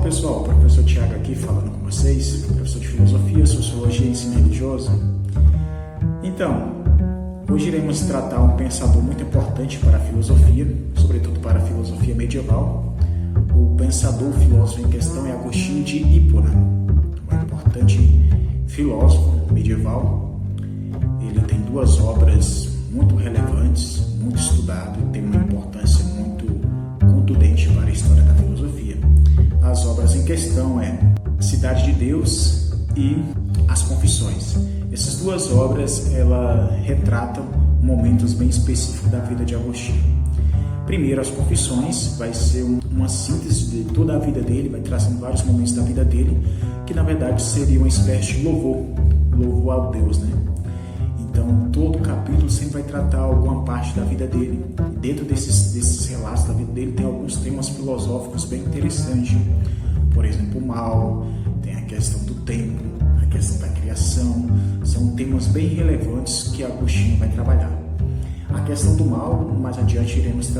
Salve pessoal, professor Tiago aqui falando com vocês, professor de Filosofia, Sociologia e Ensino Religioso. Então, hoje iremos tratar um pensador muito importante para a filosofia, sobretudo para a filosofia medieval. O pensador, o filósofo em questão é Agostinho de Hipona, um importante filósofo medieval. Ele tem duas obras muito relevantes, muito estudado e tem uma importância muito contundente para a história da filosofia. As obras em questão é Cidade de Deus e As Confissões. Essas duas obras retratam momentos bem específicos da vida de Agostinho. Primeiro, As Confissões vai ser uma síntese de toda a vida dele, vai trazendo vários momentos da vida dele, que na verdade seria uma espécie de louvor ao Deus, né? Então, todo capítulo sempre vai tratar alguma parte da vida dele. E dentro desses relatos da vida dele, tem alguns temas filosóficos bem interessantes. Por exemplo, o mal, tem a questão do tempo, a questão da criação. São temas bem relevantes que Agostinho vai trabalhar. A questão do mal, mais adiante iremos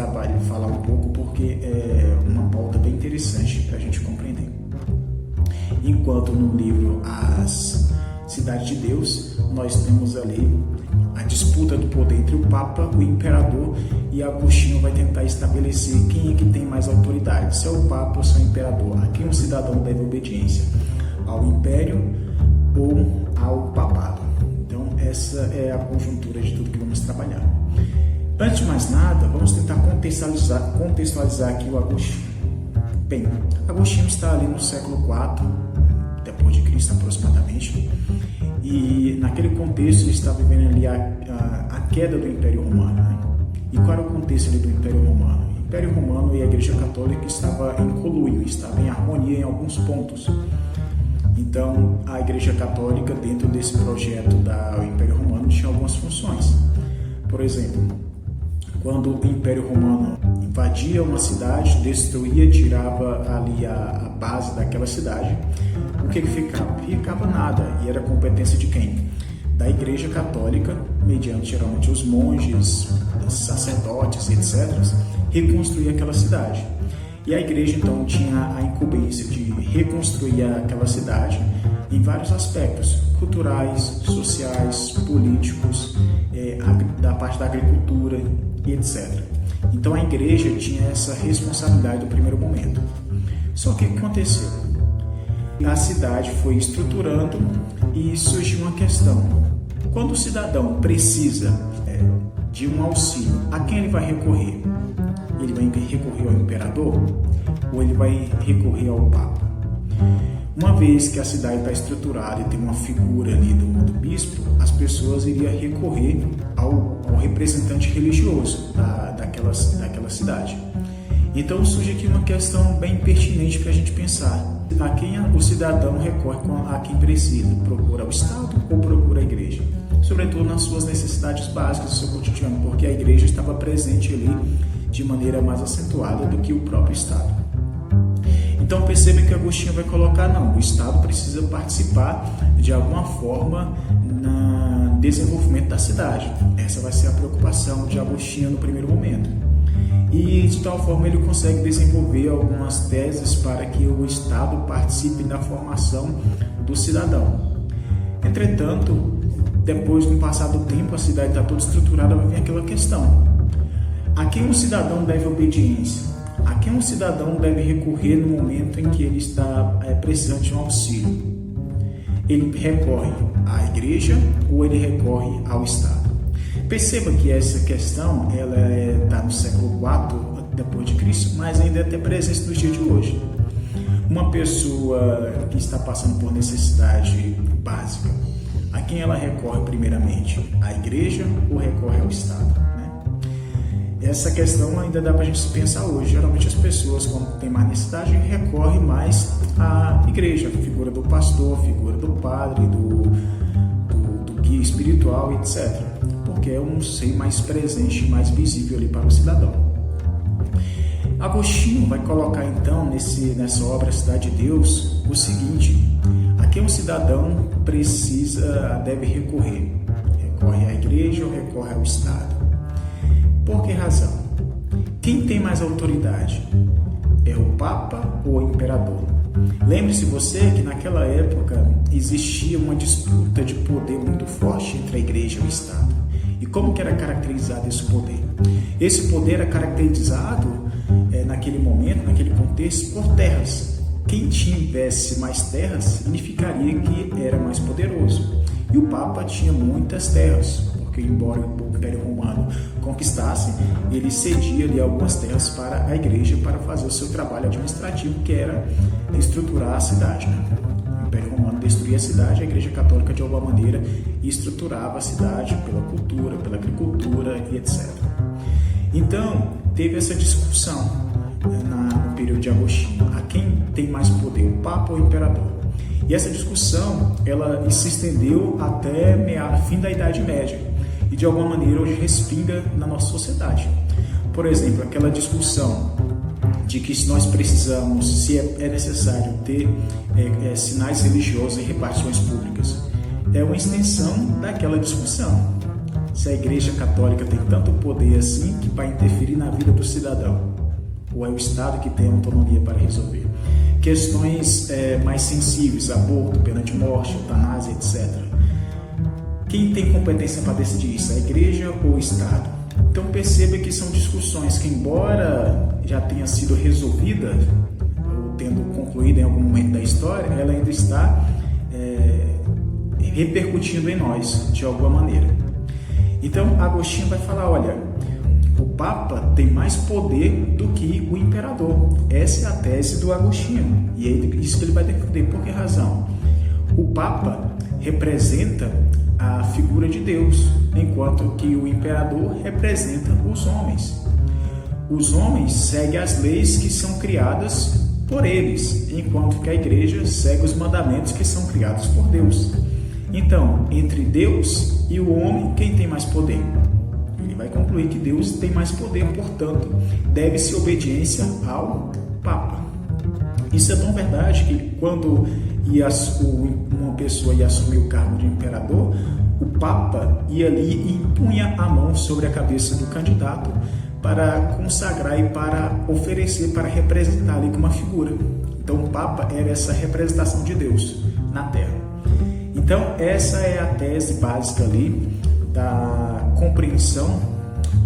falar um pouco, porque é uma pauta bem interessante para a gente compreender. Enquanto no livro As Cidade de Deus, nós temos ali a disputa do poder entre o Papa, o Imperador, e Agostinho vai tentar estabelecer quem é que tem mais autoridade, se é o Papa ou se é o Imperador, a quem o cidadão deve obediência, ao Império ou ao Papado. Então essa é a conjuntura de tudo que vamos trabalhar. Antes de mais nada, vamos tentar contextualizar aqui o Agostinho. Bem, Agostinho está ali no século IV, depois de Cristo aproximadamente, e naquele contexto ele está vivendo ali a queda do Império Romano, né? E qual era o contexto ali do Império Romano? O Império Romano e a Igreja Católica estavam em conluio, estavam em harmonia em alguns pontos. Então a Igreja Católica, dentro desse projeto do Império Romano, tinha algumas funções. Por exemplo, quando o Império Romano invadia uma cidade, destruía, tirava ali a base daquela cidade, o que ficava? Ficava nada, e era competência de quem? Da Igreja Católica, mediante geralmente os monges, sacerdotes, etc., reconstruir aquela cidade. E a Igreja então tinha a incumbência de reconstruir aquela cidade em vários aspectos, culturais, sociais, políticos, da parte da agricultura e etc. Então a Igreja tinha essa responsabilidade do primeiro momento. Só que o que aconteceu? A cidade foi estruturando e surgiu uma questão. Quando o cidadão precisa de um auxílio, a quem ele vai recorrer? Ele vai recorrer ao imperador ou ele vai recorrer ao Papa? Uma vez que a cidade está estruturada e tem uma figura ali do bispo, as pessoas iriam recorrer ao representante religioso daquela cidade. Então surge aqui uma questão bem pertinente para a gente pensar. A quem o cidadão recorre a quem precisa? Procura o Estado ou procura a Igreja? Sobretudo nas suas necessidades básicas do seu cotidiano, porque a Igreja estava presente ali de maneira mais acentuada do que o próprio Estado. Então perceba que Agostinho vai colocar, não, o Estado precisa participar de alguma forma no desenvolvimento da cidade. Essa vai ser a preocupação de Agostinho no primeiro momento. E de tal forma ele consegue desenvolver algumas teses para que o Estado participe da formação do cidadão. Entretanto, depois do passar do tempo, a cidade está toda estruturada, vai vir aquela questão. A quem um cidadão deve obediência? A quem um cidadão deve recorrer no momento em que ele está precisando de um auxílio? Ele recorre à Igreja ou ele recorre ao Estado? Perceba que essa questão está no século IV depois de Cristo, mas ainda é até presente nos dias de hoje. Uma pessoa que está passando por necessidade básica, a quem ela recorre primeiramente? À Igreja ou recorre ao Estado? Essa questão ainda dá para a gente pensar hoje. Geralmente as pessoas, quando tem mais necessidade, recorrem mais à Igreja, a figura do pastor, a figura do padre, do guia espiritual, etc. Porque é um ser mais presente, mais visível ali para o cidadão. Agostinho vai colocar então nessa obra Cidade de Deus o seguinte: a quem um cidadão deve recorrer? Recorre à Igreja ou recorre ao Estado? Por que razão? Quem tem mais autoridade? É o Papa ou o Imperador? Lembre-se você que naquela época existia uma disputa de poder muito forte entre a igreja e o Estado. E como que era caracterizado esse poder? Esse poder era caracterizado naquele momento, naquele contexto, por terras. Quem tivesse mais terras significaria que era mais poderoso. E o Papa tinha muitas terras, porque embora o Império Romano conquistasse, ele cedia ali algumas terras para a igreja para fazer o seu trabalho administrativo, que era estruturar a cidade. O Império Romano destruía a cidade, a Igreja Católica de alguma maneira estruturava a cidade pela cultura, pela agricultura e etc. Então, teve essa discussão no período de Agostinho, a quem tem mais poder, o Papa ou o Imperador? E essa discussão, ela se estendeu até fim da Idade Média e de alguma maneira hoje respinga na nossa sociedade. Por exemplo, aquela discussão de que se nós precisamos, se é necessário ter sinais religiosos em repartições públicas, é uma extensão daquela discussão. Se a Igreja Católica tem tanto poder assim que vai interferir na vida do cidadão, ou é o Estado que tem autonomia para resolver. Questões mais sensíveis, aborto, pena de morte, eutanásia, etc. Quem tem competência para decidir isso? A Igreja ou o Estado? Então perceba que são discussões que, embora já tenha sido resolvida, ou tendo concluído em algum momento da história, ela ainda está repercutindo em nós, de alguma maneira. Então Agostinho vai falar, olha, o Papa tem mais poder do que o Imperador. Essa é a tese do Agostinho. E é isso que ele vai defender. Por que razão? O Papa representa a figura de Deus, enquanto que o Imperador representa os homens. Os homens seguem as leis que são criadas por eles, enquanto que a Igreja segue os mandamentos que são criados por Deus. Então, entre Deus e o homem, quem tem mais poder? Ele vai concluir que Deus tem mais poder, portanto, deve-se obediência ao Papa. Isso é tão verdade que quando uma pessoa ia assumir o cargo de imperador, o Papa ia ali e impunha a mão sobre a cabeça do candidato para consagrar e para oferecer, para representar ali como uma figura. Então o Papa era essa representação de Deus na Terra. Então essa é a tese básica ali da compreensão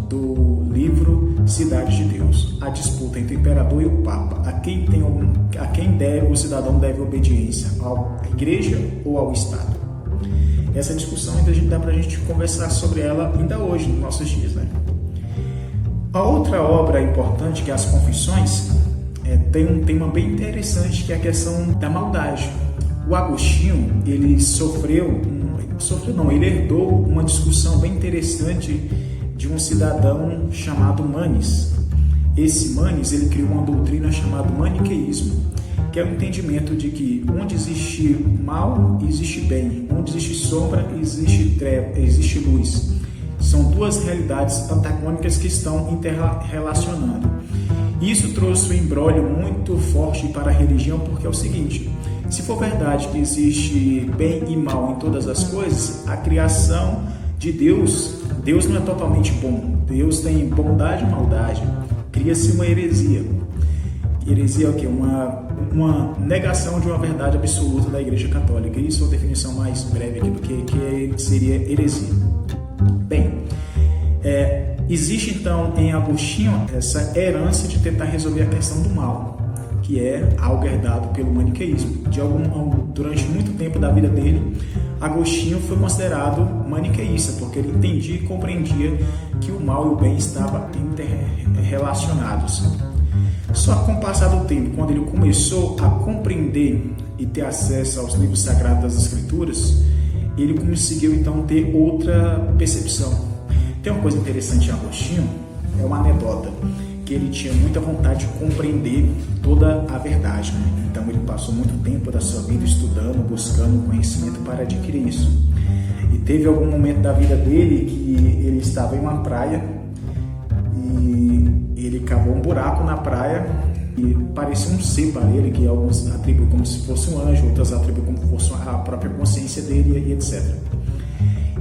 do livro Cidade de Deus, a disputa entre o imperador e o Papa, a quem o cidadão deve obediência, à Igreja ou ao Estado. Essa discussão ainda dá para a gente conversar sobre ela ainda hoje, nos nossos dias, né? A outra obra importante, que é as Confissões, tem um tema bem interessante, que é a questão da maldade. O Agostinho, ele ele herdou uma discussão bem interessante de um cidadão chamado Manes. Esse Manes, ele criou uma doutrina chamada maniqueísmo, que é o entendimento de que onde existe mal, existe bem, onde existe sombra, existe treva, existe luz. São duas realidades antagônicas que estão interrelacionando. Isso trouxe um imbróglio muito forte para a religião, porque é o seguinte: se for verdade que existe bem e mal em todas as coisas, a criação de Deus não é totalmente bom. Deus tem bondade e maldade. Cria-se uma heresia. Heresia é o quê? Uma negação de uma verdade absoluta da Igreja Católica. Isso é a definição mais breve aqui do que seria heresia. Bem, existe então em Agostinho essa herança de tentar resolver a questão do mal, que é algo herdado pelo maniqueísmo. Durante muito tempo da vida dele, Agostinho foi considerado maniqueísta, porque ele entendia e compreendia que o mal e o bem estavam interrelacionados. Só que com o passar do tempo, quando ele começou a compreender e ter acesso aos livros sagrados das Escrituras, ele conseguiu então ter outra percepção. Tem uma coisa interessante em Agostinho, é uma anedota, que ele tinha muita vontade de compreender toda a verdade, né? Então ele passou muito tempo da sua vida estudando, buscando conhecimento para adquirir isso. E teve algum momento da vida dele que ele estava em uma praia e ele cavou um buraco na praia e parecia um ser para ele, que alguns atribuem como se fosse um anjo, outros atribuem como se fosse a própria consciência dele e etc.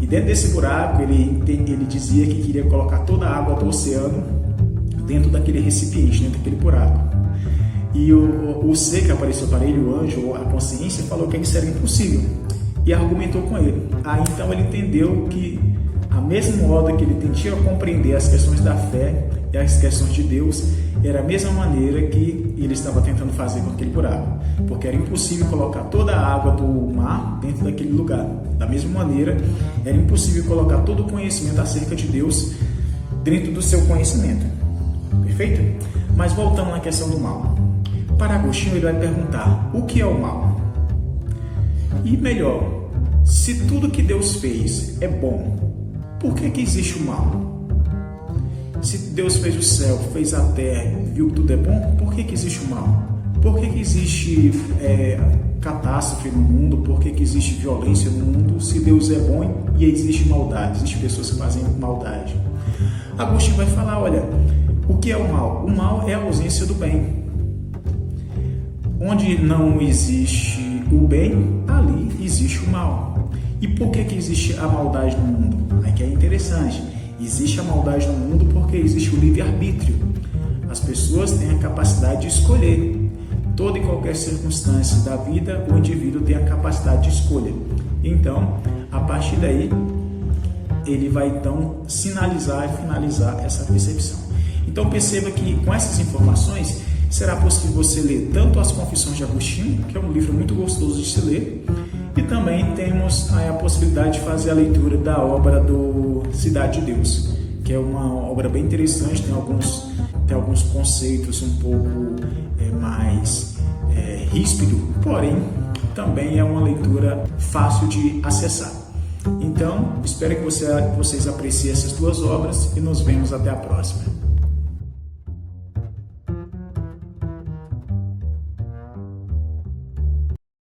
E dentro desse buraco ele dizia que queria colocar toda a água do oceano dentro daquele recipiente, dentro daquele buraco. E o ser que apareceu para ele, o anjo, ou a consciência, falou que isso era impossível e argumentou com ele. Aí então ele entendeu que a mesma modo que ele tentia compreender as questões da fé e as questões de Deus, era a mesma maneira que ele estava tentando fazer com aquele buraco, porque era impossível colocar toda a água do mar dentro daquele lugar. Da mesma maneira, era impossível colocar todo o conhecimento acerca de Deus dentro do seu conhecimento. Perfeito? Mas voltando à questão do mal. Para Agostinho, ele vai perguntar: o que é o mal? E melhor, se tudo que Deus fez é bom, por que existe o mal? Se Deus fez o céu, fez a terra, viu que tudo é bom, por que existe o mal? Por que existe catástrofe no mundo? Por que existe violência no mundo? Se Deus é bom e existe maldade, existem pessoas que fazem maldade. Agostinho vai falar: olha, o que é o mal? O mal é a ausência do bem. Onde não existe o bem, ali existe o mal. E por que existe a maldade no mundo? Aqui é interessante. Existe a maldade no mundo porque existe o livre-arbítrio. As pessoas têm a capacidade de escolher. Toda e qualquer circunstância da vida, o indivíduo tem a capacidade de escolha. Então, a partir daí, ele vai então sinalizar e finalizar essa percepção. Então, perceba que com essas informações, será possível você ler tanto as Confissões de Agostinho, que é um livro muito gostoso de se ler, e também temos a possibilidade de fazer a leitura da obra do Cidade de Deus, que é uma obra bem interessante, tem alguns conceitos um pouco mais ríspido, porém também é uma leitura fácil de acessar. Então, espero que vocês apreciem essas duas obras e nos vemos até a próxima.